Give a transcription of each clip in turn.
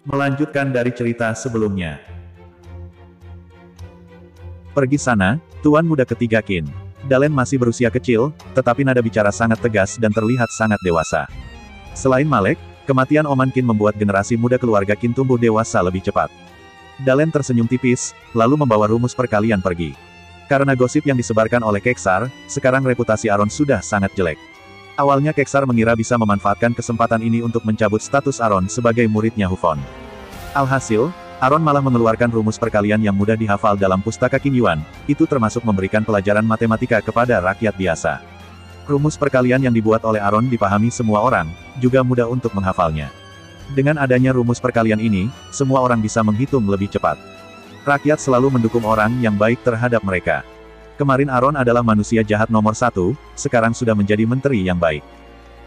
Melanjutkan dari cerita sebelumnya. Pergi sana, Tuan Muda ketiga Qin. Dalen masih berusia kecil, tetapi nada bicara sangat tegas dan terlihat sangat dewasa. Selain Malek, kematian Oman Qin membuat generasi muda keluarga Qin tumbuh dewasa lebih cepat. Dalen tersenyum tipis, lalu membawa rumus perkalian pergi. Karena gosip yang disebarkan oleh Keksar, sekarang reputasi Aron sudah sangat jelek. Awalnya Keksar mengira bisa memanfaatkan kesempatan ini untuk mencabut status Aron sebagai muridnya Hufon. Alhasil, Aron malah mengeluarkan rumus perkalian yang mudah dihafal dalam pustaka Qin Yuan, itu termasuk memberikan pelajaran matematika kepada rakyat biasa. Rumus perkalian yang dibuat oleh Aron dipahami semua orang, juga mudah untuk menghafalnya. Dengan adanya rumus perkalian ini, semua orang bisa menghitung lebih cepat. Rakyat selalu mendukung orang yang baik terhadap mereka. Kemarin Aron adalah manusia jahat nomor 1, sekarang sudah menjadi menteri yang baik.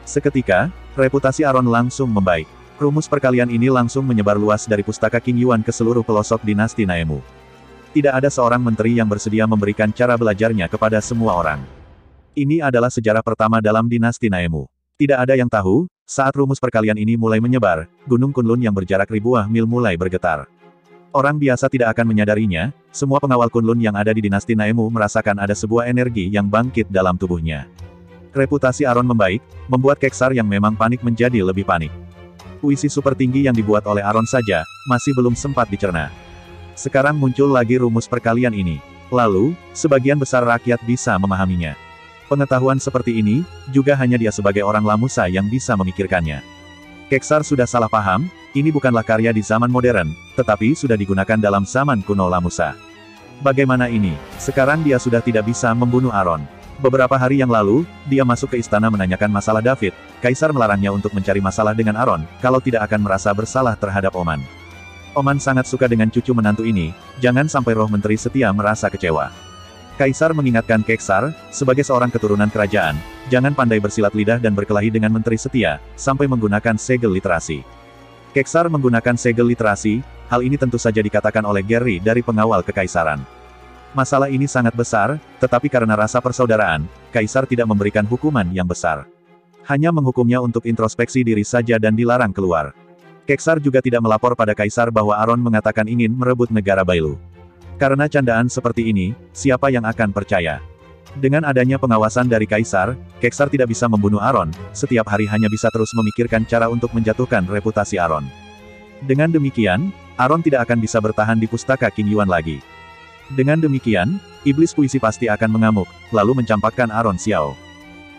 Seketika, reputasi Aron langsung membaik. Rumus perkalian ini langsung menyebar luas dari pustaka Qin Yuan ke seluruh pelosok dinasti Naemu. Tidak ada seorang menteri yang bersedia memberikan cara belajarnya kepada semua orang. Ini adalah sejarah pertama dalam dinasti Naemu. Tidak ada yang tahu, saat rumus perkalian ini mulai menyebar, Gunung Kunlun yang berjarak ribuan mil mulai bergetar. Orang biasa tidak akan menyadarinya, semua pengawal Kunlun yang ada di dinasti Naemu merasakan ada sebuah energi yang bangkit dalam tubuhnya. Reputasi Aron membaik, membuat Keksar yang memang panik menjadi lebih panik. Puisi super tinggi yang dibuat oleh Aron saja, masih belum sempat dicerna. Sekarang muncul lagi rumus perkalian ini. Lalu, sebagian besar rakyat bisa memahaminya. Pengetahuan seperti ini, juga hanya dia sebagai orang Lamusa yang bisa memikirkannya. Keksar sudah salah paham, ini bukanlah karya di zaman modern, tetapi sudah digunakan dalam zaman kuno Lamusa. Bagaimana ini? Sekarang dia sudah tidak bisa membunuh Aron. Beberapa hari yang lalu, dia masuk ke istana menanyakan masalah David. Kaisar melarangnya untuk mencari masalah dengan Aron, kalau tidak akan merasa bersalah terhadap Oman. Oman sangat suka dengan cucu menantu ini, jangan sampai roh menteri setia merasa kecewa. Kaisar mengingatkan Keksar, sebagai seorang keturunan kerajaan, jangan pandai bersilat lidah dan berkelahi dengan menteri setia, sampai menggunakan segel literasi. Keksar menggunakan segel literasi, hal ini tentu saja dikatakan oleh Gary dari pengawal kekaisaran. Masalah ini sangat besar, tetapi karena rasa persaudaraan, Kaisar tidak memberikan hukuman yang besar. Hanya menghukumnya untuk introspeksi diri saja dan dilarang keluar. Keksar juga tidak melapor pada Kaisar bahwa Aron mengatakan ingin merebut negara Bailu. Karena candaan seperti ini, siapa yang akan percaya? Dengan adanya pengawasan dari Kaisar, Keksar tidak bisa membunuh Aron, setiap hari hanya bisa terus memikirkan cara untuk menjatuhkan reputasi Aron. Dengan demikian, Aron tidak akan bisa bertahan di pustaka Qin Yuan lagi. Dengan demikian, iblis puisi pasti akan mengamuk, lalu mencampakkan Aron Xiao.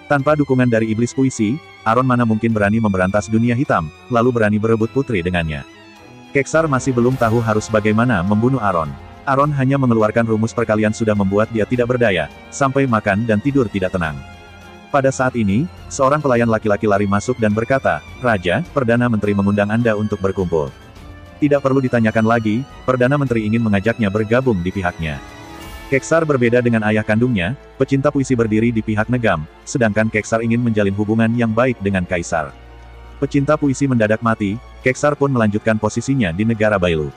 Tanpa dukungan dari iblis puisi, Aron mana mungkin berani memberantas dunia hitam, lalu berani berebut putri dengannya. Keksar masih belum tahu harus bagaimana membunuh Aron. Aron hanya mengeluarkan rumus perkalian sudah membuat dia tidak berdaya, sampai makan dan tidur tidak tenang. Pada saat ini, seorang pelayan laki-laki lari masuk dan berkata, "Raja, Perdana Menteri mengundang Anda untuk berkumpul." Tidak perlu ditanyakan lagi, Perdana Menteri ingin mengajaknya bergabung di pihaknya. Keksar berbeda dengan ayah kandungnya, pecinta puisi berdiri di pihak Negam, sedangkan Keksar ingin menjalin hubungan yang baik dengan Kaisar. Pecinta puisi mendadak mati, Keksar pun melanjutkan posisinya di negara Bailu.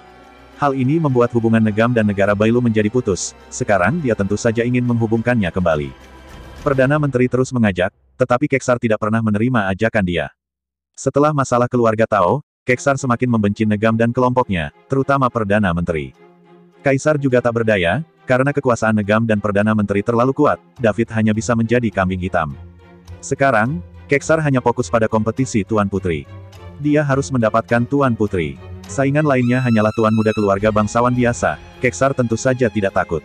Hal ini membuat hubungan Negam dan negara Bailu menjadi putus, sekarang dia tentu saja ingin menghubungkannya kembali. Perdana Menteri terus mengajak, tetapi Keksar tidak pernah menerima ajakan dia. Setelah masalah keluarga Tao, Keksar semakin membenci Negam dan kelompoknya, terutama Perdana Menteri. Kaisar juga tak berdaya, karena kekuasaan Negam dan Perdana Menteri terlalu kuat, David hanya bisa menjadi kambing hitam. Sekarang, Keksar hanya fokus pada kompetisi Tuan Putri. Dia harus mendapatkan Tuan Putri. Saingan lainnya hanyalah tuan muda keluarga bangsawan biasa, Keksar tentu saja tidak takut.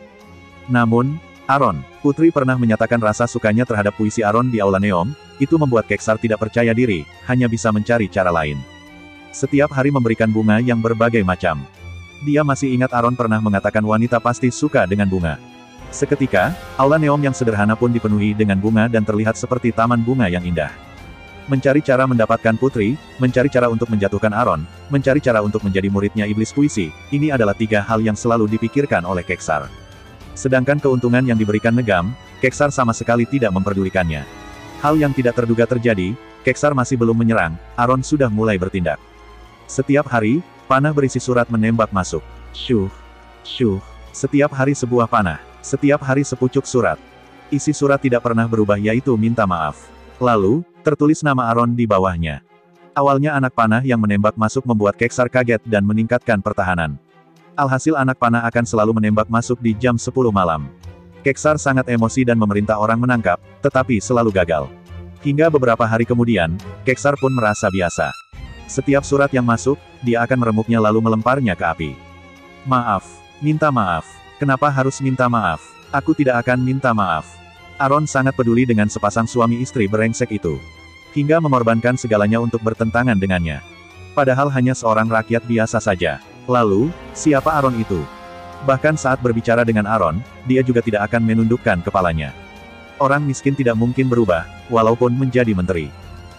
Namun, Aron, Putri pernah menyatakan rasa sukanya terhadap puisi Aron di Aula Neom, itu membuat Keksar tidak percaya diri, hanya bisa mencari cara lain. Setiap hari memberikan bunga yang berbagai macam. Dia masih ingat Aron pernah mengatakan wanita pasti suka dengan bunga. Seketika, Aula Neom yang sederhana pun dipenuhi dengan bunga dan terlihat seperti taman bunga yang indah. Mencari cara mendapatkan Putri, mencari cara untuk menjatuhkan Aron, mencari cara untuk menjadi muridnya iblis puisi, ini adalah 3 hal yang selalu dipikirkan oleh Keksar. Sedangkan keuntungan yang diberikan Negam, Keksar sama sekali tidak memperdulikannya. Hal yang tidak terduga terjadi, Keksar masih belum menyerang, Aron sudah mulai bertindak. Setiap hari, panah berisi surat menembak masuk. Syuh, syuh. Setiap hari sebuah panah. Setiap hari sepucuk surat. Isi surat tidak pernah berubah yaitu minta maaf. Lalu, tertulis nama Aron di bawahnya. Awalnya anak panah yang menembak masuk membuat Keksar kaget dan meningkatkan pertahanan. Alhasil anak panah akan selalu menembak masuk di jam 10 malam. Keksar sangat emosi dan memerintah orang menangkap, tetapi selalu gagal. Hingga beberapa hari kemudian, Keksar pun merasa biasa. Setiap surat yang masuk, dia akan meremuknya lalu melemparnya ke api. Maaf. Minta maaf. Kenapa harus minta maaf? Aku tidak akan minta maaf. Aaron sangat peduli dengan sepasang suami istri brengsek itu. Hingga mengorbankan segalanya untuk bertentangan dengannya. Padahal hanya seorang rakyat biasa saja. Lalu, siapa Aaron itu? Bahkan saat berbicara dengan Aaron, dia juga tidak akan menundukkan kepalanya. Orang miskin tidak mungkin berubah, walaupun menjadi menteri.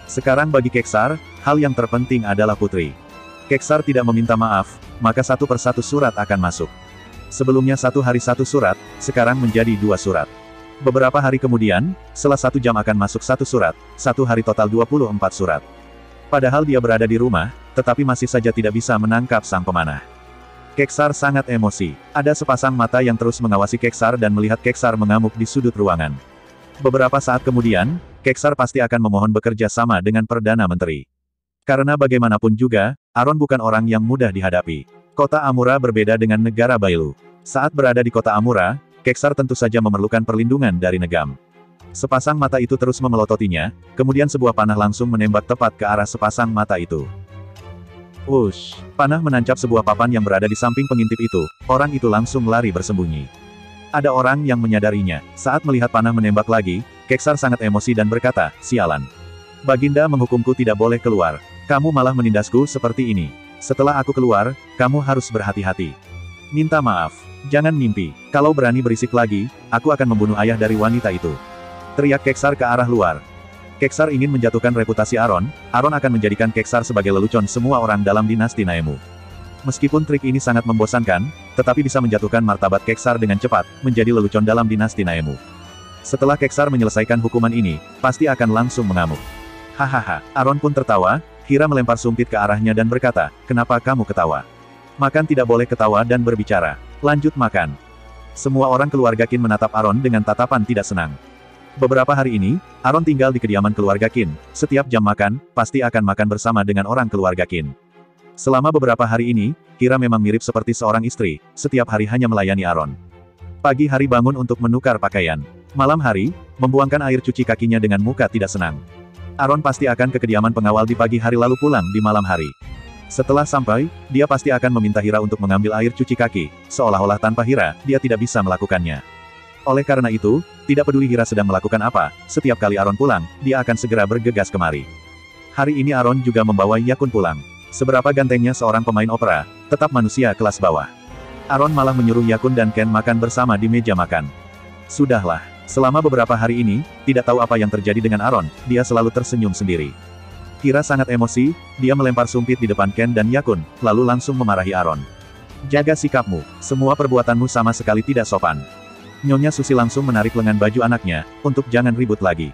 Sekarang bagi Keksar, hal yang terpenting adalah putri. Keksar tidak meminta maaf, maka satu persatu surat akan masuk. Sebelumnya 1 hari 1 surat, sekarang menjadi 2 surat. Beberapa hari kemudian, setelah 1 jam akan masuk 1 surat, 1 hari total 24 surat. Padahal dia berada di rumah, tetapi masih saja tidak bisa menangkap sang pemanah. Keksar sangat emosi. Ada sepasang mata yang terus mengawasi Keksar dan melihat Keksar mengamuk di sudut ruangan. Beberapa saat kemudian, Keksar pasti akan memohon bekerja sama dengan Perdana Menteri. Karena bagaimanapun juga, Aaron bukan orang yang mudah dihadapi. Kota Amura berbeda dengan negara Bailu. Saat berada di kota Amura, Keksar tentu saja memerlukan perlindungan dari Negam. Sepasang mata itu terus memelototinya, kemudian sebuah panah langsung menembak tepat ke arah sepasang mata itu. Wush! Panah menancap sebuah papan yang berada di samping pengintip itu, orang itu langsung lari bersembunyi. Ada orang yang menyadarinya. Saat melihat panah menembak lagi, Keksar sangat emosi dan berkata, "Sialan. Baginda menghukumku tidak boleh keluar. Kamu malah menindasku seperti ini. Setelah aku keluar, kamu harus berhati-hati. Minta maaf. Jangan mimpi. Kalau berani berisik lagi, aku akan membunuh ayah dari wanita itu." Teriak Keksar ke arah luar. Keksar ingin menjatuhkan reputasi Aaron akan menjadikan Keksar sebagai lelucon semua orang dalam dinasti Naemu. Meskipun trik ini sangat membosankan, tetapi bisa menjatuhkan martabat Keksar dengan cepat, menjadi lelucon dalam dinasti Naemu. Setelah Keksar menyelesaikan hukuman ini, pasti akan langsung mengamuk. Hahaha, Aaron pun tertawa, Hira melempar sumpit ke arahnya dan berkata, "Kenapa kamu ketawa? Makan tidak boleh ketawa dan berbicara. Lanjut makan." Semua orang keluarga Qin menatap Aaron dengan tatapan tidak senang. Beberapa hari ini, Aaron tinggal di kediaman keluarga Qin. Setiap jam makan, pasti akan makan bersama dengan orang keluarga Qin. Selama beberapa hari ini, Hira memang mirip seperti seorang istri, setiap hari hanya melayani Aaron. Pagi hari bangun untuk menukar pakaian. Malam hari, membuangkan air cuci kakinya dengan muka tidak senang. Aaron pasti akan ke kediaman pengawal di pagi hari lalu pulang di malam hari. Setelah sampai, dia pasti akan meminta Hira untuk mengambil air cuci kaki, seolah-olah tanpa Hira, dia tidak bisa melakukannya. Oleh karena itu, tidak peduli Hira sedang melakukan apa, setiap kali Aaron pulang, dia akan segera bergegas kemari. Hari ini Aaron juga membawa Yakun pulang. Seberapa gantengnya seorang pemain opera, tetap manusia kelas bawah. Aaron malah menyuruh Yakun dan Ken makan bersama di meja makan. Sudahlah, selama beberapa hari ini, tidak tahu apa yang terjadi dengan Aaron, dia selalu tersenyum sendiri. Hira sangat emosi, dia melempar sumpit di depan Ken dan Yakun, lalu langsung memarahi Aaron. "Jaga sikapmu, semua perbuatanmu sama sekali tidak sopan." Nyonya Susi langsung menarik lengan baju anaknya, untuk jangan ribut lagi.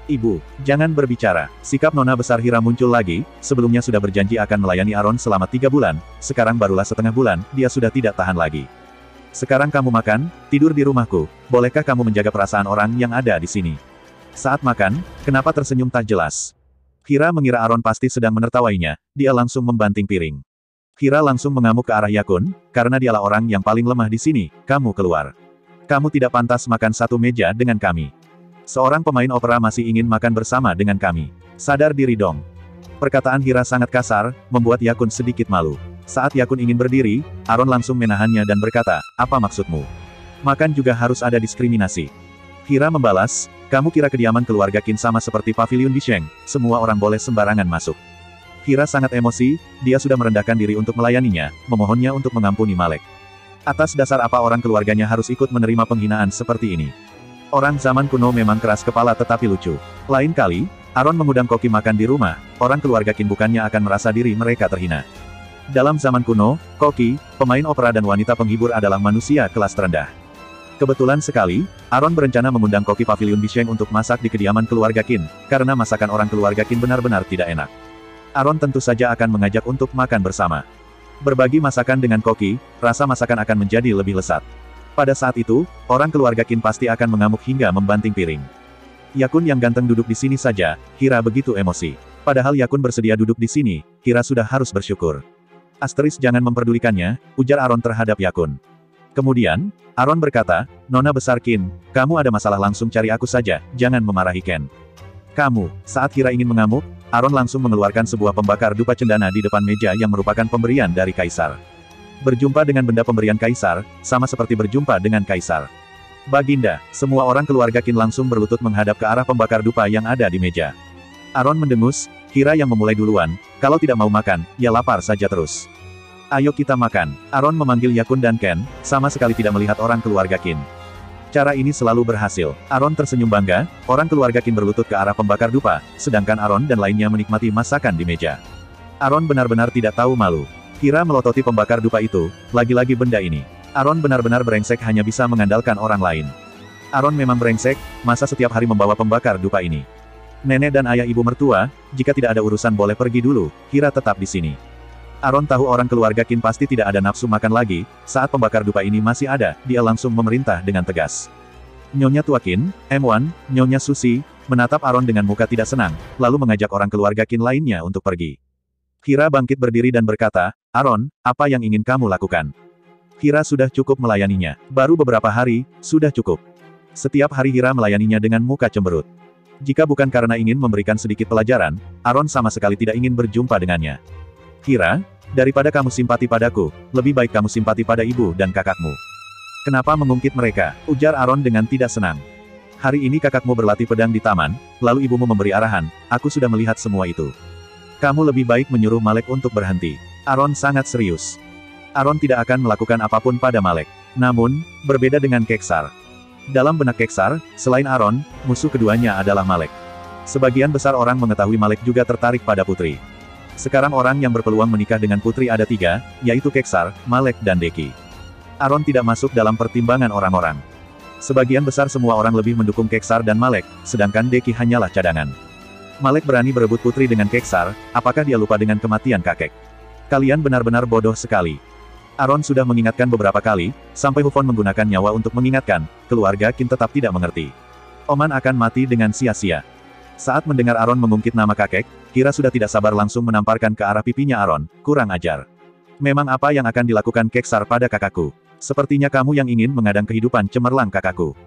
"Ibu, jangan berbicara." Sikap nona besar Hira muncul lagi, sebelumnya sudah berjanji akan melayani Aaron selama 3 bulan, sekarang barulah setengah bulan, dia sudah tidak tahan lagi. "Sekarang kamu makan, tidur di rumahku, bolehkah kamu menjaga perasaan orang yang ada di sini?" Saat makan, kenapa tersenyum tak jelas? Hira mengira Aaron pasti sedang menertawainya, dia langsung membanting piring. Hira langsung mengamuk ke arah Yakun, "Karena dialah orang yang paling lemah di sini, kamu keluar. Kamu tidak pantas makan satu meja dengan kami. Seorang pemain opera masih ingin makan bersama dengan kami. Sadar diri dong." Perkataan Hira sangat kasar, membuat Yakun sedikit malu. Saat Yakun ingin berdiri, Aaron langsung menahannya dan berkata, "Apa maksudmu? Makan juga harus ada diskriminasi." Hira membalas, "Kamu kira kediaman keluarga Qin sama seperti pavilion di Sheng, semua orang boleh sembarangan masuk." Hira sangat emosi, dia sudah merendahkan diri untuk melayaninya, memohonnya untuk mengampuni Malek. Atas dasar apa orang keluarganya harus ikut menerima penghinaan seperti ini? Orang zaman kuno memang keras kepala tetapi lucu. Lain kali, Aaron mengundang Koki makan di rumah, orang keluarga Qin bukannya akan merasa diri mereka terhina. Dalam zaman kuno, Koki, pemain opera dan wanita penghibur adalah manusia kelas terendah. Kebetulan sekali, Aaron berencana mengundang Koki Pavilion Bisheng untuk masak di kediaman keluarga Qin, karena masakan orang keluarga Qin benar-benar tidak enak. Aaron tentu saja akan mengajak untuk makan bersama. Berbagi masakan dengan Koki, rasa masakan akan menjadi lebih lezat. Pada saat itu, orang keluarga Qin pasti akan mengamuk hingga membanting piring. Yakun yang ganteng duduk di sini saja, Hira begitu emosi. Padahal Yakun bersedia duduk di sini, Kira sudah harus bersyukur. Asteris jangan memperdulikannya, ujar Aaron terhadap Yakun. Kemudian, Aaron berkata, Nona besar Qin, kamu ada masalah langsung cari aku saja, jangan memarahi Ken. Kamu, saat Kira ingin mengamuk, Aaron langsung mengeluarkan sebuah pembakar dupa cendana di depan meja yang merupakan pemberian dari Kaisar. Berjumpa dengan benda pemberian Kaisar, sama seperti berjumpa dengan Kaisar. Baginda, semua orang keluarga Qin langsung berlutut menghadap ke arah pembakar dupa yang ada di meja. Aaron mendengus, Kira yang memulai duluan, kalau tidak mau makan, ya lapar saja terus. Ayo kita makan. Aaron memanggil Yakun dan Ken, sama sekali tidak melihat orang keluarga Qin. Cara ini selalu berhasil. Aaron tersenyum bangga, orang keluarga Qin berlutut ke arah pembakar dupa, sedangkan Aaron dan lainnya menikmati masakan di meja. Aaron benar-benar tidak tahu malu. Kira melototi pembakar dupa itu, lagi-lagi benda ini. Aaron benar-benar brengsek hanya bisa mengandalkan orang lain. Aaron memang brengsek, masa setiap hari membawa pembakar dupa ini. Nenek dan ayah ibu mertua, jika tidak ada urusan boleh pergi dulu, Kira tetap di sini. Aaron tahu orang keluarga Qin pasti tidak ada nafsu makan lagi, saat pembakar dupa ini masih ada, dia langsung memerintah dengan tegas. Nyonya Tua Qin, M1, Nyonya Susi, menatap Aaron dengan muka tidak senang, lalu mengajak orang keluarga Qin lainnya untuk pergi. Kira bangkit berdiri dan berkata, Aaron, apa yang ingin kamu lakukan? Kira sudah cukup melayaninya. Baru beberapa hari, sudah cukup. Setiap hari Kira melayaninya dengan muka cemberut. Jika bukan karena ingin memberikan sedikit pelajaran, Aaron sama sekali tidak ingin berjumpa dengannya. Kira, daripada kamu simpati padaku, lebih baik kamu simpati pada ibu dan kakakmu. Kenapa mengungkit mereka? Ujar Aaron dengan tidak senang. Hari ini kakakmu berlatih pedang di taman, lalu ibumu memberi arahan, aku sudah melihat semua itu. Kamu lebih baik menyuruh Malek untuk berhenti. Aaron sangat serius. Aaron tidak akan melakukan apapun pada Malek. Namun, berbeda dengan Keksar. Dalam benak Keksar, selain Aaron, musuh keduanya adalah Malek. Sebagian besar orang mengetahui Malek juga tertarik pada putri. Sekarang orang yang berpeluang menikah dengan putri ada 3, yaitu Keksar, Malek dan Deki. Aaron tidak masuk dalam pertimbangan orang-orang. Sebagian besar semua orang lebih mendukung Keksar dan Malek, sedangkan Deki hanyalah cadangan. Malek berani berebut putri dengan Keksar, apakah dia lupa dengan kematian kakek? Kalian benar-benar bodoh sekali. Aaron sudah mengingatkan beberapa kali, sampai Hufon menggunakan nyawa untuk mengingatkan, keluarga Qin tetap tidak mengerti. Oman akan mati dengan sia-sia. Saat mendengar Aaron mengungkit nama kakek, Kira sudah tidak sabar langsung menamparkan ke arah pipinya Aaron, kurang ajar. Memang apa yang akan dilakukan Keksar pada kakakku? Sepertinya kamu yang ingin mengadang kehidupan cemerlang kakakku.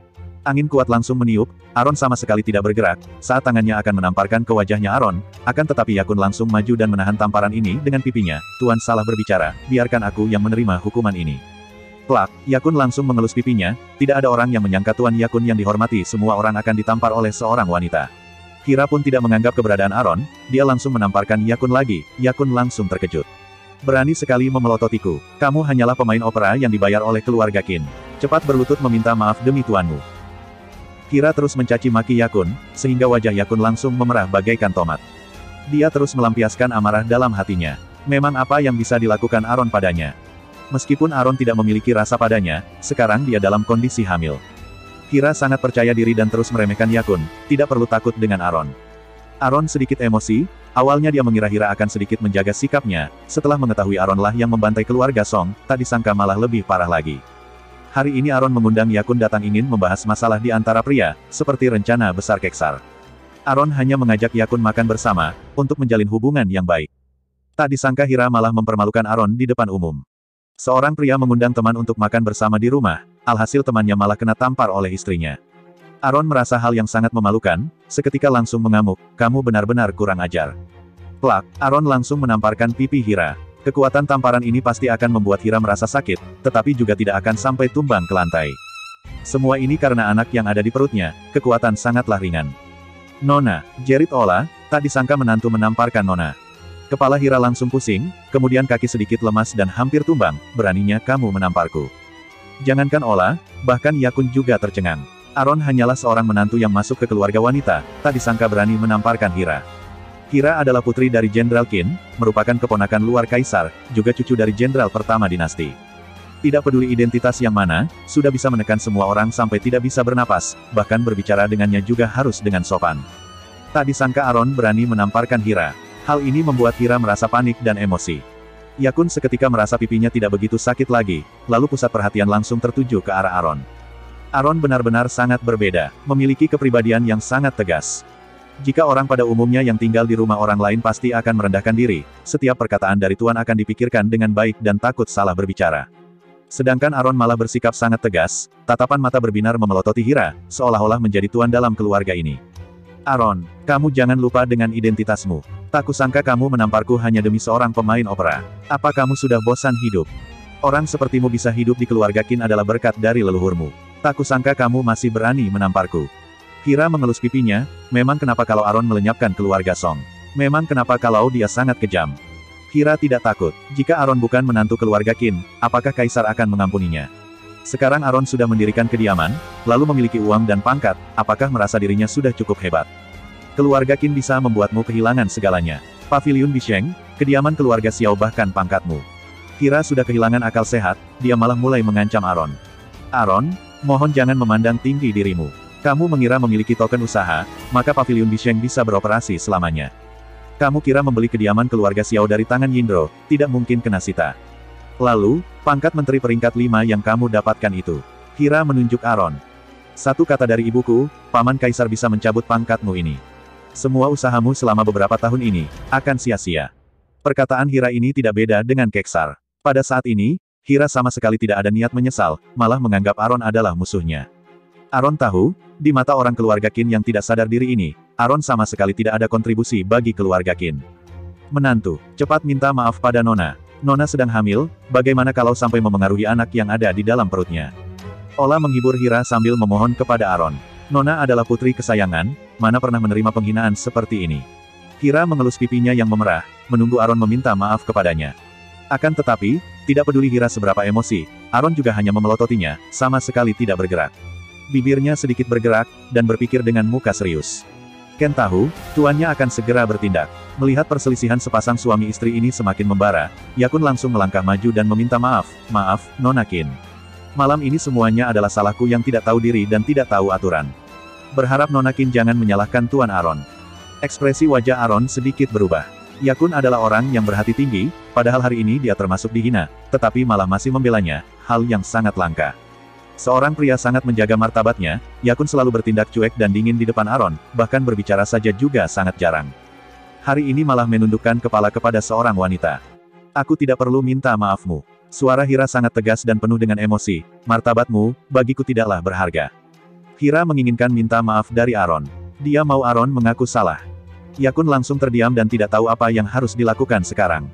Angin kuat langsung meniup, Aaron sama sekali tidak bergerak, saat tangannya akan menamparkan ke wajahnya Aaron, akan tetapi Yakun langsung maju dan menahan tamparan ini dengan pipinya, Tuan salah berbicara, biarkan aku yang menerima hukuman ini. Plak, Yakun langsung mengelus pipinya, tidak ada orang yang menyangka Tuan Yakun yang dihormati semua orang akan ditampar oleh seorang wanita. Kira pun tidak menganggap keberadaan Aaron, dia langsung menamparkan Yakun lagi, Yakun langsung terkejut. Berani sekali memelototiku, kamu hanyalah pemain opera yang dibayar oleh keluarga Qin. Cepat berlutut meminta maaf demi tuanmu. Kira terus mencaci maki Yakun, sehingga wajah Yakun langsung memerah bagaikan tomat. Dia terus melampiaskan amarah dalam hatinya. Memang apa yang bisa dilakukan Aaron padanya? Meskipun Aaron tidak memiliki rasa padanya, sekarang dia dalam kondisi hamil. Kira sangat percaya diri dan terus meremehkan Yakun, tidak perlu takut dengan Aaron. Aaron sedikit emosi, awalnya dia mengira Hira akan sedikit menjaga sikapnya, setelah mengetahui Aaron lah yang membantai keluarga Song, tak disangka malah lebih parah lagi. Hari ini Aaron mengundang Yakun datang ingin membahas masalah di antara pria, seperti rencana besar Keksar. Aaron hanya mengajak Yakun makan bersama, untuk menjalin hubungan yang baik. Tak disangka Hira malah mempermalukan Aaron di depan umum. Seorang pria mengundang teman untuk makan bersama di rumah, alhasil temannya malah kena tampar oleh istrinya. Aaron merasa hal yang sangat memalukan, seketika langsung mengamuk, kamu benar-benar kurang ajar. Plak, Aaron langsung menamparkan pipi Hira. Kekuatan tamparan ini pasti akan membuat Hira merasa sakit, tetapi juga tidak akan sampai tumbang ke lantai. Semua ini karena anak yang ada di perutnya, kekuatan sangatlah ringan. Nona, jerit Ola, tak disangka menantu menamparkan Nona. Kepala Hira langsung pusing, kemudian kaki sedikit lemas dan hampir tumbang, beraninya kamu menamparku. Jangankan Ola, bahkan Yakun juga tercengang. Aaron hanyalah seorang menantu yang masuk ke keluarga wanita, tak disangka berani menamparkan Hira. Hira adalah putri dari Jenderal Qin, merupakan keponakan luar kaisar, juga cucu dari jenderal pertama dinasti. Tidak peduli identitas yang mana, sudah bisa menekan semua orang sampai tidak bisa bernapas, bahkan berbicara dengannya juga harus dengan sopan. Tak disangka Aaron berani menamparkan Hira. Hal ini membuat Hira merasa panik dan emosi. Yakun seketika merasa pipinya tidak begitu sakit lagi, lalu pusat perhatian langsung tertuju ke arah Aaron. Aaron benar-benar sangat berbeda, memiliki kepribadian yang sangat tegas. Jika orang pada umumnya yang tinggal di rumah orang lain pasti akan merendahkan diri, setiap perkataan dari Tuan akan dipikirkan dengan baik dan takut salah berbicara. Sedangkan Aaron malah bersikap sangat tegas, tatapan mata berbinar memelototi Hira, seolah-olah menjadi tuan dalam keluarga ini. Aaron, kamu jangan lupa dengan identitasmu. Tak kusangka kamu menamparku hanya demi seorang pemain opera. Apa kamu sudah bosan hidup? Orang sepertimu bisa hidup di keluarga Qin adalah berkat dari leluhurmu. Tak kusangka kamu masih berani menamparku. Hira mengelus pipinya, memang kenapa kalau Aaron melenyapkan keluarga Song. Memang kenapa kalau dia sangat kejam. Hira tidak takut, jika Aaron bukan menantu keluarga Qin, apakah Kaisar akan mengampuninya? Sekarang Aaron sudah mendirikan kediaman, lalu memiliki uang dan pangkat, apakah merasa dirinya sudah cukup hebat? Keluarga Qin bisa membuatmu kehilangan segalanya. Paviliun Bisheng, kediaman keluarga Xiao bahkan pangkatmu. Hira sudah kehilangan akal sehat, dia malah mulai mengancam Aaron. Aaron, mohon jangan memandang tinggi dirimu. Kamu mengira memiliki token usaha, maka Paviliun Bisheng bisa beroperasi selamanya. Kamu kira membeli kediaman keluarga Xiao dari tangan Yindro, tidak mungkin kena sita. Lalu, pangkat menteri peringkat 5 yang kamu dapatkan itu. Hira menunjuk Aaron. Satu kata dari ibuku, Paman Kaisar bisa mencabut pangkatmu ini. Semua usahamu selama beberapa tahun ini, akan sia-sia. Perkataan Hira ini tidak beda dengan Keksar. Pada saat ini, Hira sama sekali tidak ada niat menyesal, malah menganggap Aaron adalah musuhnya. Aaron tahu, di mata orang keluarga Qin yang tidak sadar diri ini, Aaron sama sekali tidak ada kontribusi bagi keluarga Qin. Menantu, cepat minta maaf pada Nona. Nona sedang hamil, bagaimana kalau sampai memengaruhi anak yang ada di dalam perutnya? Ola menghibur Hira sambil memohon kepada Aaron. Nona adalah putri kesayangan, mana pernah menerima penghinaan seperti ini. Hira mengelus pipinya yang memerah, menunggu Aaron meminta maaf kepadanya. Akan tetapi, tidak peduli Hira seberapa emosi, Aaron juga hanya memelototinya, sama sekali tidak bergerak. Bibirnya sedikit bergerak, dan berpikir dengan muka serius. Ken tahu, tuannya akan segera bertindak. Melihat perselisihan sepasang suami istri ini semakin membara, Yakun langsung melangkah maju dan meminta maaf, maaf, Nona Qin. Malam ini semuanya adalah salahku yang tidak tahu diri dan tidak tahu aturan. Berharap Nona Qin jangan menyalahkan Tuan Aaron. Ekspresi wajah Aaron sedikit berubah. Yakun adalah orang yang berhati tinggi, padahal hari ini dia termasuk dihina, tetapi malah masih membelanya, hal yang sangat langka. Seorang pria sangat menjaga martabatnya, Yakun selalu bertindak cuek dan dingin di depan Aaron, bahkan berbicara saja juga sangat jarang. Hari ini malah menundukkan kepala kepada seorang wanita. Aku tidak perlu minta maafmu. Suara Hira sangat tegas dan penuh dengan emosi, martabatmu, bagiku tidaklah berharga. Hira menginginkan minta maaf dari Aaron. Dia mau Aaron mengaku salah. Yakun langsung terdiam dan tidak tahu apa yang harus dilakukan sekarang.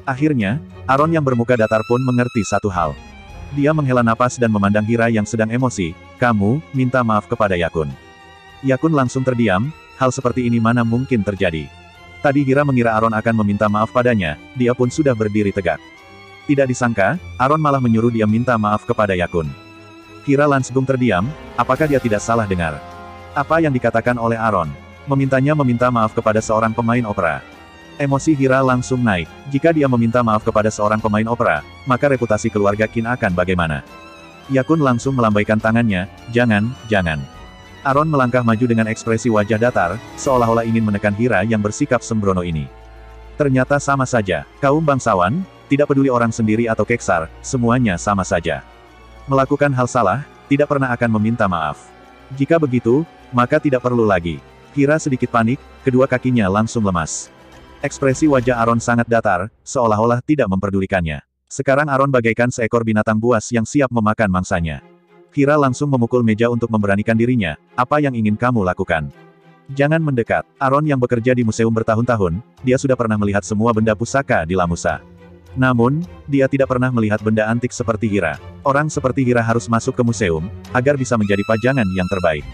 Akhirnya, Aaron yang bermuka datar pun mengerti satu hal. Dia menghela napas dan memandang Hira yang sedang emosi, kamu, minta maaf kepada Yakun. Yakun langsung terdiam, hal seperti ini mana mungkin terjadi. Tadi Hira mengira Aaron akan meminta maaf padanya, dia pun sudah berdiri tegak. Tidak disangka, Aaron malah menyuruh dia minta maaf kepada Yakun. Hira langsung terdiam, apakah dia tidak salah dengar? Apa yang dikatakan oleh Aaron? Memintanya meminta maaf kepada seorang pemain opera. Emosi Hira langsung naik. Jika dia meminta maaf kepada seorang pemain opera, maka reputasi keluarga Qin akan bagaimana? Yakun langsung melambaikan tangannya, jangan, jangan. Aaron melangkah maju dengan ekspresi wajah datar, seolah-olah ingin menekan Hira yang bersikap sembrono ini. Ternyata sama saja, kaum bangsawan, tidak peduli orang sendiri atau Keksar, semuanya sama saja. Melakukan hal salah, tidak pernah akan meminta maaf. Jika begitu, maka tidak perlu lagi. Hira sedikit panik, kedua kakinya langsung lemas. Ekspresi wajah Aaron sangat datar, seolah-olah tidak memperdulikannya. Sekarang Aaron bagaikan seekor binatang buas yang siap memakan mangsanya. Hira langsung memukul meja untuk memberanikan dirinya, apa yang ingin kamu lakukan? Jangan mendekat. Aaron yang bekerja di museum bertahun-tahun, dia sudah pernah melihat semua benda pusaka di Lamusa. Namun, dia tidak pernah melihat benda antik seperti Hira. Orang seperti Hira harus masuk ke museum, agar bisa menjadi pajangan yang terbaik.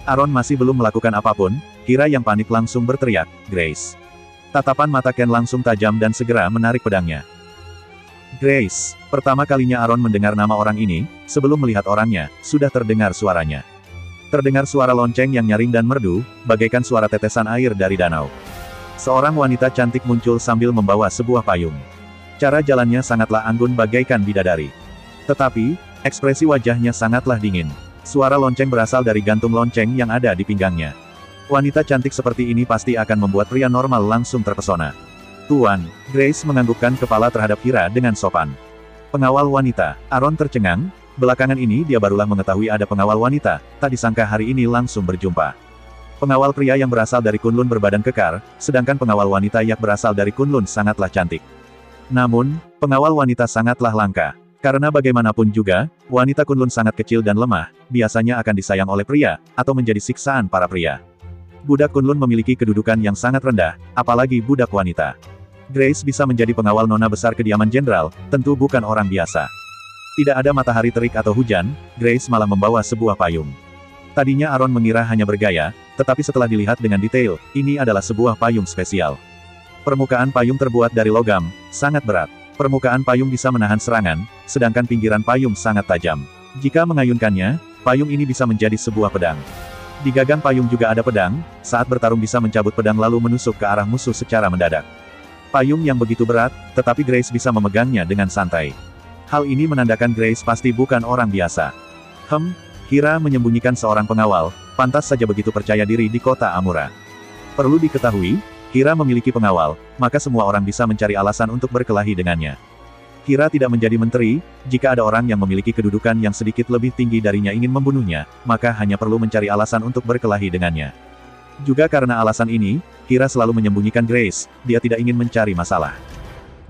Aaron masih belum melakukan apapun, Hira yang panik langsung berteriak, Grace. Tatapan mata Ken langsung tajam dan segera menarik pedangnya. Grace. Pertama kalinya Aaron mendengar nama orang ini, sebelum melihat orangnya, sudah terdengar suaranya. Terdengar suara lonceng yang nyaring dan merdu, bagaikan suara tetesan air dari danau. Seorang wanita cantik muncul sambil membawa sebuah payung. Cara jalannya sangatlah anggun bagaikan bidadari. Tetapi, ekspresi wajahnya sangatlah dingin. Suara lonceng berasal dari gantung lonceng yang ada di pinggangnya. Wanita cantik seperti ini pasti akan membuat pria normal langsung terpesona. Tuan, Grace menganggukkan kepala terhadap Hira dengan sopan. Pengawal wanita, Aaron tercengang, belakangan ini dia barulah mengetahui ada pengawal wanita, tak disangka hari ini langsung berjumpa. Pengawal pria yang berasal dari Kunlun berbadan kekar, sedangkan pengawal wanita yang berasal dari Kunlun sangatlah cantik. Namun, pengawal wanita sangatlah langka. Karena bagaimanapun juga, wanita Kunlun sangat kecil dan lemah, biasanya akan disayang oleh pria, atau menjadi siksaan para pria. Budak Kunlun memiliki kedudukan yang sangat rendah, apalagi budak wanita. Grace bisa menjadi pengawal nona besar kediaman jenderal, tentu bukan orang biasa. Tidak ada matahari terik atau hujan, Grace malah membawa sebuah payung. Tadinya Aaron mengira hanya bergaya, tetapi setelah dilihat dengan detail, ini adalah sebuah payung spesial. Permukaan payung terbuat dari logam, sangat berat. Permukaan payung bisa menahan serangan, sedangkan pinggiran payung sangat tajam. Jika mengayunkannya, payung ini bisa menjadi sebuah pedang. Di gagang payung juga ada pedang, saat bertarung bisa mencabut pedang lalu menusuk ke arah musuh secara mendadak. Payung yang begitu berat, tetapi Grace bisa memegangnya dengan santai. Hal ini menandakan Grace pasti bukan orang biasa. Hira menyembunyikan seorang pengawal, pantas saja begitu percaya diri di kota Amura. Perlu diketahui, Hira memiliki pengawal, maka semua orang bisa mencari alasan untuk berkelahi dengannya. Hira tidak menjadi menteri, jika ada orang yang memiliki kedudukan yang sedikit lebih tinggi darinya ingin membunuhnya, maka hanya perlu mencari alasan untuk berkelahi dengannya. Juga karena alasan ini, Hira selalu menyembunyikan Grace, dia tidak ingin mencari masalah.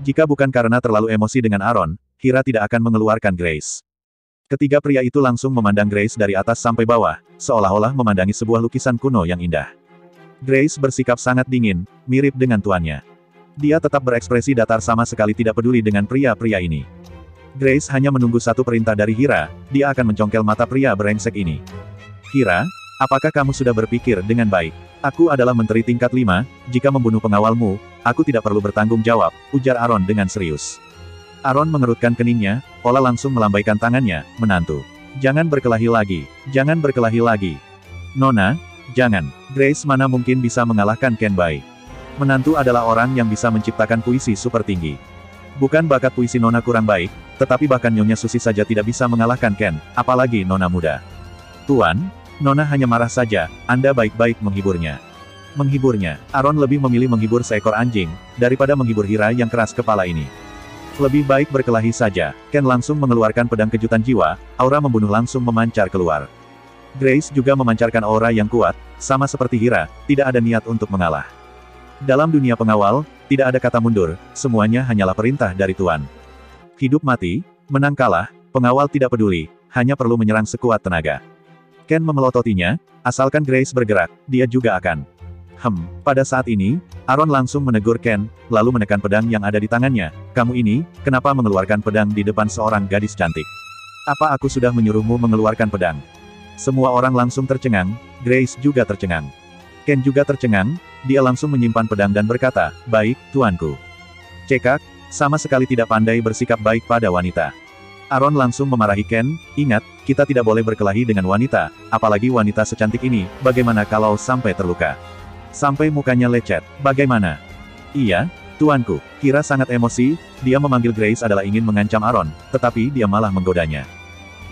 Jika bukan karena terlalu emosi dengan Aaron, Hira tidak akan mengeluarkan Grace. Ketiga pria itu langsung memandang Grace dari atas sampai bawah, seolah-olah memandangi sebuah lukisan kuno yang indah. Grace bersikap sangat dingin, mirip dengan tuannya. Dia tetap berekspresi datar sama sekali tidak peduli dengan pria-pria ini. Grace hanya menunggu satu perintah dari Hira, dia akan mencongkel mata pria brengsek ini. Hira, apakah kamu sudah berpikir dengan baik? Aku adalah menteri tingkat 5, jika membunuh pengawalmu, aku tidak perlu bertanggung jawab, ujar Aaron dengan serius. Aaron mengerutkan keningnya, Ola langsung melambaikan tangannya, menantu. Jangan berkelahi lagi, jangan berkelahi lagi. Nona, jangan, Grace mana mungkin bisa mengalahkan Ken Bai. Menantu adalah orang yang bisa menciptakan puisi super tinggi. Bukan bakat puisi Nona kurang baik, tetapi bahkan Nyonya Susi saja tidak bisa mengalahkan Ken, apalagi Nona muda. Tuan, Nona hanya marah saja, Anda baik-baik menghiburnya. Menghiburnya, Aaron lebih memilih menghibur seekor anjing, daripada menghibur Hira yang keras kepala ini. Lebih baik berkelahi saja, Ken langsung mengeluarkan pedang kejutan jiwa, aura membunuh langsung memancar keluar. Grace juga memancarkan aura yang kuat, sama seperti Hira, tidak ada niat untuk mengalah. Dalam dunia pengawal, tidak ada kata mundur, semuanya hanyalah perintah dari Tuan. Hidup mati, menang kalah, pengawal tidak peduli, hanya perlu menyerang sekuat tenaga. Ken memelototinya, asalkan Grace bergerak, dia juga akan. Pada saat ini, Aaron langsung menegur Ken, lalu menekan pedang yang ada di tangannya. Kamu ini, kenapa mengeluarkan pedang di depan seorang gadis cantik? Apa aku sudah menyuruhmu mengeluarkan pedang? Semua orang langsung tercengang, Grace juga tercengang. Ken juga tercengang, dia langsung menyimpan pedang dan berkata, baik, tuanku. Cekak, sama sekali tidak pandai bersikap baik pada wanita. Aaron langsung memarahi Ken, ingat, kita tidak boleh berkelahi dengan wanita, apalagi wanita secantik ini, bagaimana kalau sampai terluka? Sampai mukanya lecet, bagaimana? Iya, tuanku. Hira sangat emosi, dia memanggil Grace adalah ingin mengancam Aaron, tetapi dia malah menggodanya.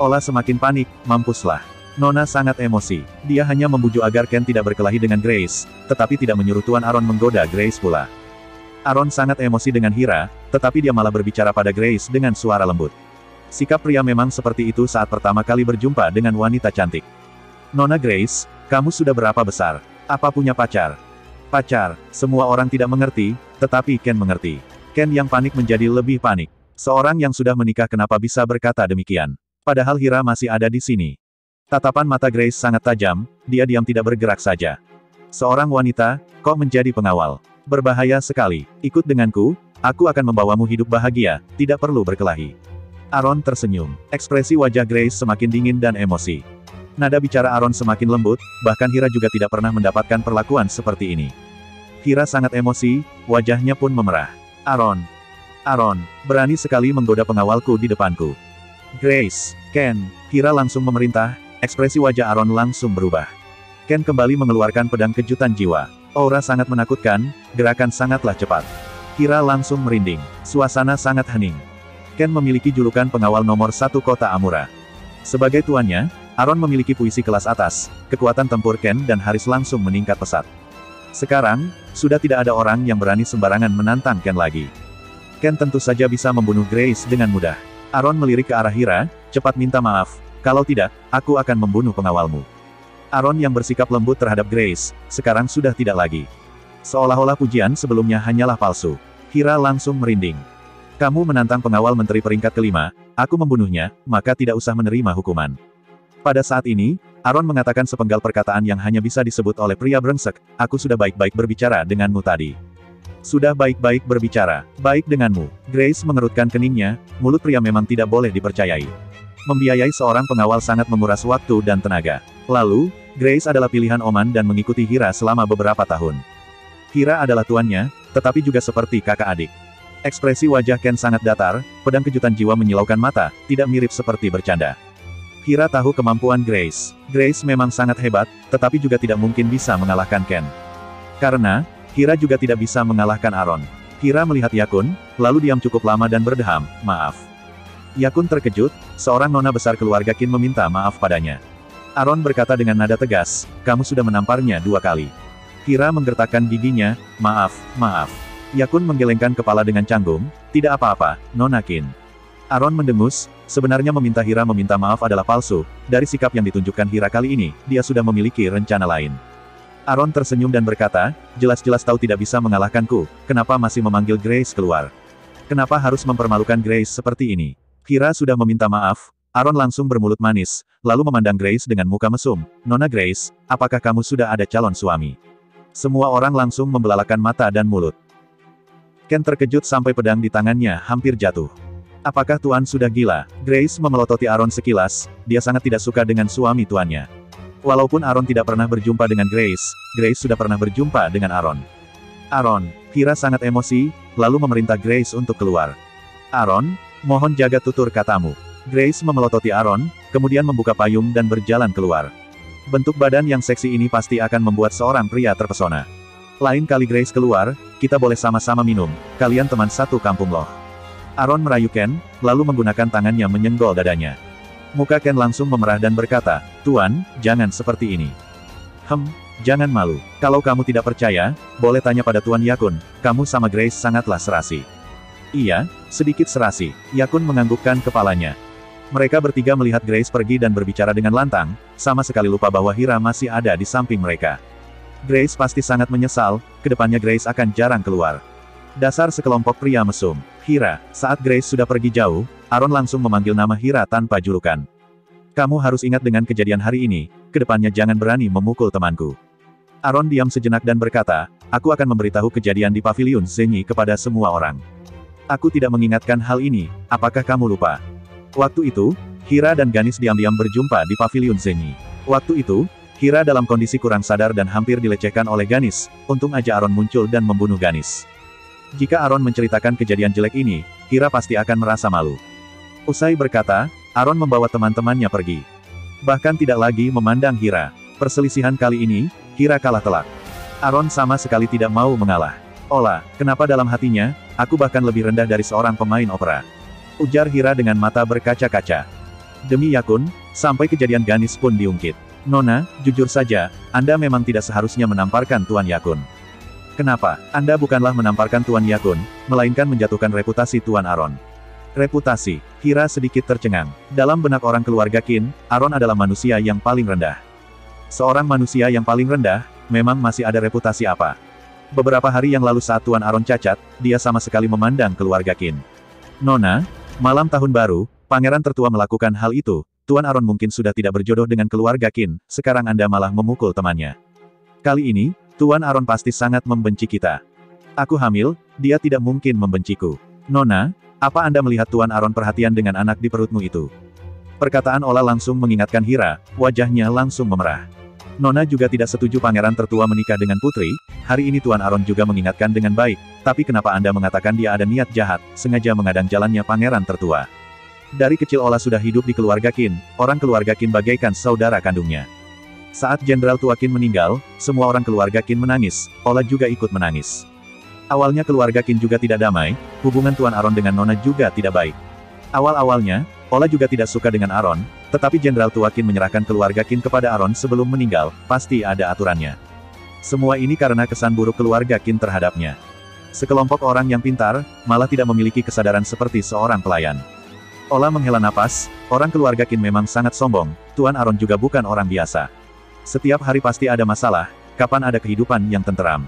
Ola semakin panik, mampuslah. Nona sangat emosi, dia hanya membujuk agar Ken tidak berkelahi dengan Grace, tetapi tidak menyuruh Tuan Aaron menggoda Grace pula. Aaron sangat emosi dengan Hira, tetapi dia malah berbicara pada Grace dengan suara lembut. Sikap pria memang seperti itu saat pertama kali berjumpa dengan wanita cantik. Nona Grace, kamu sudah berapa besar? Apa punya pacar? Pacar, semua orang tidak mengerti, tetapi Ken mengerti. Ken yang panik menjadi lebih panik. Seorang yang sudah menikah kenapa bisa berkata demikian? Padahal Hira masih ada di sini. Tatapan mata Grace sangat tajam, dia diam tidak bergerak saja. Seorang wanita, kok menjadi pengawal? Berbahaya sekali, ikut denganku, aku akan membawamu hidup bahagia, tidak perlu berkelahi. Aaron tersenyum, ekspresi wajah Grace semakin dingin dan emosi. Nada bicara Aaron semakin lembut, bahkan Hira juga tidak pernah mendapatkan perlakuan seperti ini. Hira sangat emosi, wajahnya pun memerah. Aaron, berani sekali menggoda pengawalku di depanku. Grace, Ken, Hira langsung memerintah, ekspresi wajah Aaron langsung berubah. Ken kembali mengeluarkan pedang kejutan jiwa. Aura sangat menakutkan, gerakan sangatlah cepat. Hira langsung merinding, suasana sangat hening. Ken memiliki julukan pengawal nomor 1 kota Amura. Sebagai tuannya, Aaron memiliki puisi kelas atas, kekuatan tempur Ken dan Haris langsung meningkat pesat. Sekarang, sudah tidak ada orang yang berani sembarangan menantang Ken lagi. Ken tentu saja bisa membunuh Grace dengan mudah. Aaron melirik ke arah Hira, cepat minta maaf, kalau tidak, aku akan membunuh pengawalmu. Aaron yang bersikap lembut terhadap Grace, sekarang sudah tidak lagi. Seolah-olah pujian sebelumnya hanyalah palsu. Hira langsung merinding. Kamu menantang pengawal menteri peringkat kelima, aku membunuhnya, maka tidak usah menerima hukuman. Pada saat ini, Aaron mengatakan sepenggal perkataan yang hanya bisa disebut oleh pria brengsek, aku sudah baik-baik berbicara denganmu tadi. Sudah baik-baik berbicara, baik denganmu. Grace mengerutkan keningnya, mulut pria memang tidak boleh dipercayai. Membiayai seorang pengawal sangat menguras waktu dan tenaga. Lalu, Grace adalah pilihan Oman dan mengikuti Hira selama beberapa tahun. Hira adalah tuannya, tetapi juga seperti kakak adik. Ekspresi wajah Ken sangat datar, pedang kejutan jiwa menyilaukan mata, tidak mirip seperti bercanda. Hira tahu kemampuan Grace. Grace memang sangat hebat, tetapi juga tidak mungkin bisa mengalahkan Ken. Karena, Hira juga tidak bisa mengalahkan Aaron. Hira melihat Yakun, lalu diam cukup lama dan berdeham, maaf. Yakun terkejut, seorang nona besar keluarga Qin meminta maaf padanya. Aaron berkata dengan nada tegas, kamu sudah menamparnya 2 kali. Hira menggertakkan giginya, maaf, maaf. Yakun menggelengkan kepala dengan canggung, tidak apa-apa, Nona Qin. Aaron mendengus, sebenarnya meminta Hira meminta maaf adalah palsu, dari sikap yang ditunjukkan Hira kali ini, dia sudah memiliki rencana lain. Aaron tersenyum dan berkata, jelas-jelas tahu tidak bisa mengalahkanku, kenapa masih memanggil Grace keluar? Kenapa harus mempermalukan Grace seperti ini? Hira sudah meminta maaf, Aaron langsung bermulut manis, lalu memandang Grace dengan muka mesum, Nona Grace, apakah kamu sudah ada calon suami? Semua orang langsung membelalakan mata dan mulut. Ken terkejut sampai pedang di tangannya hampir jatuh. Apakah Tuan sudah gila? Grace memelototi Aaron sekilas, dia sangat tidak suka dengan suami tuannya. Walaupun Aaron tidak pernah berjumpa dengan Grace, Grace sudah pernah berjumpa dengan Aaron. Aaron, Hira sangat emosi, lalu memerintah Grace untuk keluar. Aaron, mohon jaga tutur katamu. Grace memelototi Aaron, kemudian membuka payung dan berjalan keluar. Bentuk badan yang seksi ini pasti akan membuat seorang pria terpesona. Lain kali Grace keluar, kita boleh sama-sama minum, kalian teman satu kampung loh. Aaron merayu Ken, lalu menggunakan tangannya menyenggol dadanya. Muka Ken langsung memerah dan berkata, Tuan, jangan seperti ini. Jangan malu. Kalau kamu tidak percaya, boleh tanya pada Tuan Yakun, kamu sama Grace sangatlah serasi. Iya, sedikit serasi. Yakun menganggukkan kepalanya. Mereka bertiga melihat Grace pergi dan berbicara dengan lantang, sama sekali lupa bahwa Hira masih ada di samping mereka. Grace pasti sangat menyesal, kedepannya Grace akan jarang keluar. Dasar sekelompok pria mesum. Hira, saat Grace sudah pergi jauh, Aaron langsung memanggil nama Hira tanpa julukan. Kamu harus ingat dengan kejadian hari ini, kedepannya jangan berani memukul temanku. Aaron diam sejenak dan berkata, aku akan memberitahu kejadian di pavilion Zenyi kepada semua orang. Aku tidak mengingatkan hal ini, apakah kamu lupa? Waktu itu, Hira dan Ganis diam-diam berjumpa di pavilion Zenyi. Waktu itu, Hira dalam kondisi kurang sadar dan hampir dilecehkan oleh Ganis, untung aja Aaron muncul dan membunuh Ganis. Jika Aaron menceritakan kejadian jelek ini, Hira pasti akan merasa malu. Usai berkata, Aaron membawa teman-temannya pergi. Bahkan tidak lagi memandang Hira. Perselisihan kali ini, Hira kalah telak. Aaron sama sekali tidak mau mengalah. Olah, kenapa dalam hatinya, aku bahkan lebih rendah dari seorang pemain opera. Ujar Hira dengan mata berkaca-kaca. Demi Yakun, sampai kejadian Ganis pun diungkit. Nona, jujur saja, Anda memang tidak seharusnya menamparkan Tuan Yakun. Kenapa? Anda bukanlah menamparkan Tuan Yakun, melainkan menjatuhkan reputasi Tuan Aaron. Reputasi. Hira sedikit tercengang. Dalam benak orang keluarga Qin, Aaron adalah manusia yang paling rendah. Seorang manusia yang paling rendah, memang masih ada reputasi apa? Beberapa hari yang lalu saat Tuan Aaron cacat, dia sama sekali memandang keluarga Qin. Nona, malam tahun baru, pangeran tertua melakukan hal itu, Tuan Aaron mungkin sudah tidak berjodoh dengan keluarga Qin, sekarang Anda malah memukul temannya. Kali ini, Tuan Aaron pasti sangat membenci kita. Aku hamil, dia tidak mungkin membenciku. Nona, apa Anda melihat Tuan Aaron perhatian dengan anak di perutmu itu? Perkataan Ola langsung mengingatkan Hira, wajahnya langsung memerah. Nona juga tidak setuju pangeran tertua menikah dengan putri, hari ini Tuan Aaron juga mengingatkan dengan baik, tapi kenapa Anda mengatakan dia ada niat jahat, sengaja mengadang jalannya pangeran tertua? Dari kecil Ola sudah hidup di keluarga Qin, orang keluarga Qin bagaikan saudara kandungnya. Saat Jenderal Tua Qin meninggal, semua orang keluarga Qin menangis, Ola juga ikut menangis. Awalnya keluarga Qin juga tidak damai, hubungan Tuan Aaron dengan Nona juga tidak baik. Awal-awalnya, Ola juga tidak suka dengan Aaron, tetapi Jenderal Tua Qin menyerahkan keluarga Qin kepada Aaron sebelum meninggal, pasti ada aturannya. Semua ini karena kesan buruk keluarga Qin terhadapnya. Sekelompok orang yang pintar, malah tidak memiliki kesadaran seperti seorang pelayan. Ola menghela napas, orang keluarga Qin memang sangat sombong, Tuan Aaron juga bukan orang biasa. Setiap hari pasti ada masalah, kapan ada kehidupan yang tenteram.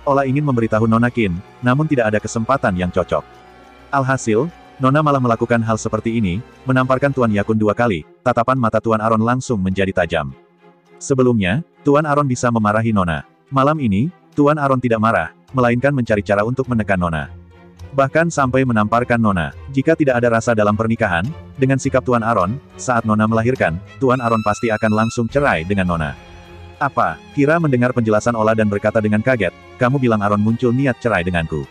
Ola ingin memberitahu Nona Qin, namun tidak ada kesempatan yang cocok. Alhasil, Nona malah melakukan hal seperti ini, menamparkan Tuan Yakun 2 kali, tatapan mata Tuan Aron langsung menjadi tajam. Sebelumnya, Tuan Aron bisa memarahi Nona. Malam ini, Tuan Aron tidak marah, melainkan mencari cara untuk menekan Nona. Bahkan sampai menamparkan Nona. Jika tidak ada rasa dalam pernikahan, dengan sikap Tuan Aron, saat Nona melahirkan, Tuan Aron pasti akan langsung cerai dengan Nona. Apa? Kira mendengar penjelasan Ola dan berkata dengan kaget, kamu bilang Aron muncul niat cerai denganku.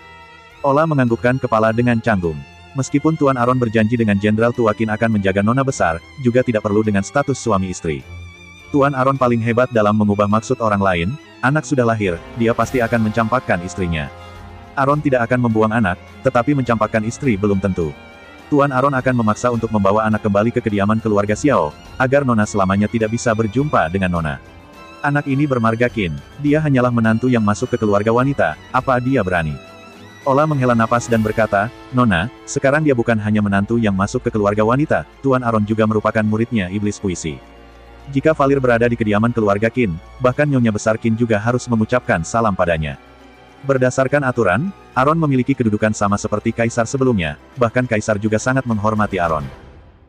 Ola menganggukkan kepala dengan canggung. Meskipun Tuan Aron berjanji dengan Jenderal Tua Qin akan menjaga Nona besar, juga tidak perlu dengan status suami istri. Tuan Aron paling hebat dalam mengubah maksud orang lain, anak sudah lahir, dia pasti akan mencampakkan istrinya. Aron tidak akan membuang anak, tetapi mencampakkan istri belum tentu. Tuan Aron akan memaksa untuk membawa anak kembali ke kediaman keluarga Xiao, agar Nona selamanya tidak bisa berjumpa dengan Nona. Anak ini bermarga Qin, dia hanyalah menantu yang masuk ke keluarga wanita, apa dia berani? Ola menghela napas dan berkata, Nona, sekarang dia bukan hanya menantu yang masuk ke keluarga wanita, Tuan Aron juga merupakan muridnya iblis puisi. Jika Valir berada di kediaman keluarga Qin, bahkan Nyonya Besar Qin juga harus mengucapkan salam padanya. Berdasarkan aturan, Aron memiliki kedudukan sama seperti Kaisar sebelumnya, bahkan Kaisar juga sangat menghormati Aron.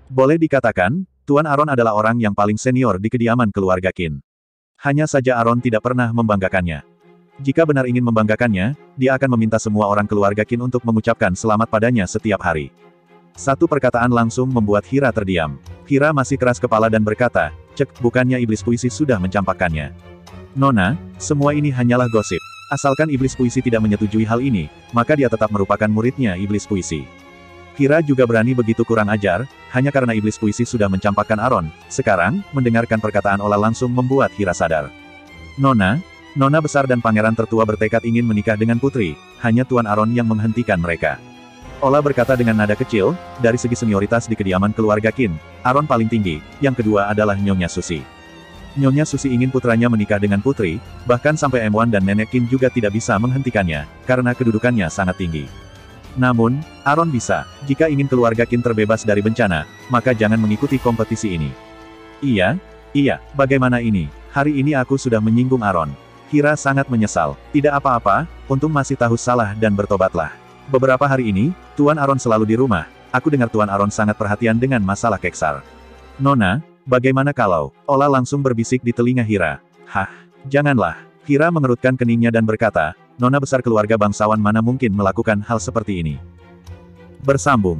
Boleh dikatakan, Tuan Aron adalah orang yang paling senior di kediaman keluarga Qin. Hanya saja Aron tidak pernah membanggakannya. Jika benar ingin membanggakannya, dia akan meminta semua orang keluarga Qin untuk mengucapkan selamat padanya setiap hari. Satu perkataan langsung membuat Hira terdiam. Hira masih keras kepala dan berkata, cek, bukannya iblis puisi sudah mencampakkannya. Nona, semua ini hanyalah gosip. Asalkan iblis puisi tidak menyetujui hal ini, maka dia tetap merupakan muridnya iblis puisi. Hira juga berani begitu kurang ajar, hanya karena iblis puisi sudah mencampakkan Aron. Sekarang, mendengarkan perkataan Ola langsung membuat Hira sadar. Nona besar dan pangeran tertua bertekad ingin menikah dengan putri, hanya Tuan Aron yang menghentikan mereka. Ola berkata dengan nada kecil, dari segi senioritas di kediaman keluarga Qin, Aron paling tinggi, yang kedua adalah Nyonya Susi. Nyonya Susi ingin putranya menikah dengan putri, bahkan sampai M1 dan Nenek Qin juga tidak bisa menghentikannya, karena kedudukannya sangat tinggi. Namun, Aron bisa. Jika ingin keluarga Qin terbebas dari bencana, maka jangan mengikuti kompetisi ini. Iya, bagaimana ini? Hari ini aku sudah menyinggung Aron. Hira sangat menyesal. Tidak apa-apa, untung masih tahu salah dan bertobatlah. Beberapa hari ini, Tuan Aron selalu di rumah. Aku dengar Tuan Aron sangat perhatian dengan masalah Keksar. Nona, bagaimana kalau? Ola langsung berbisik di telinga Hira. Hah, janganlah. Hira mengerutkan keningnya dan berkata, Nona besar keluarga bangsawan mana mungkin melakukan hal seperti ini. Bersambung.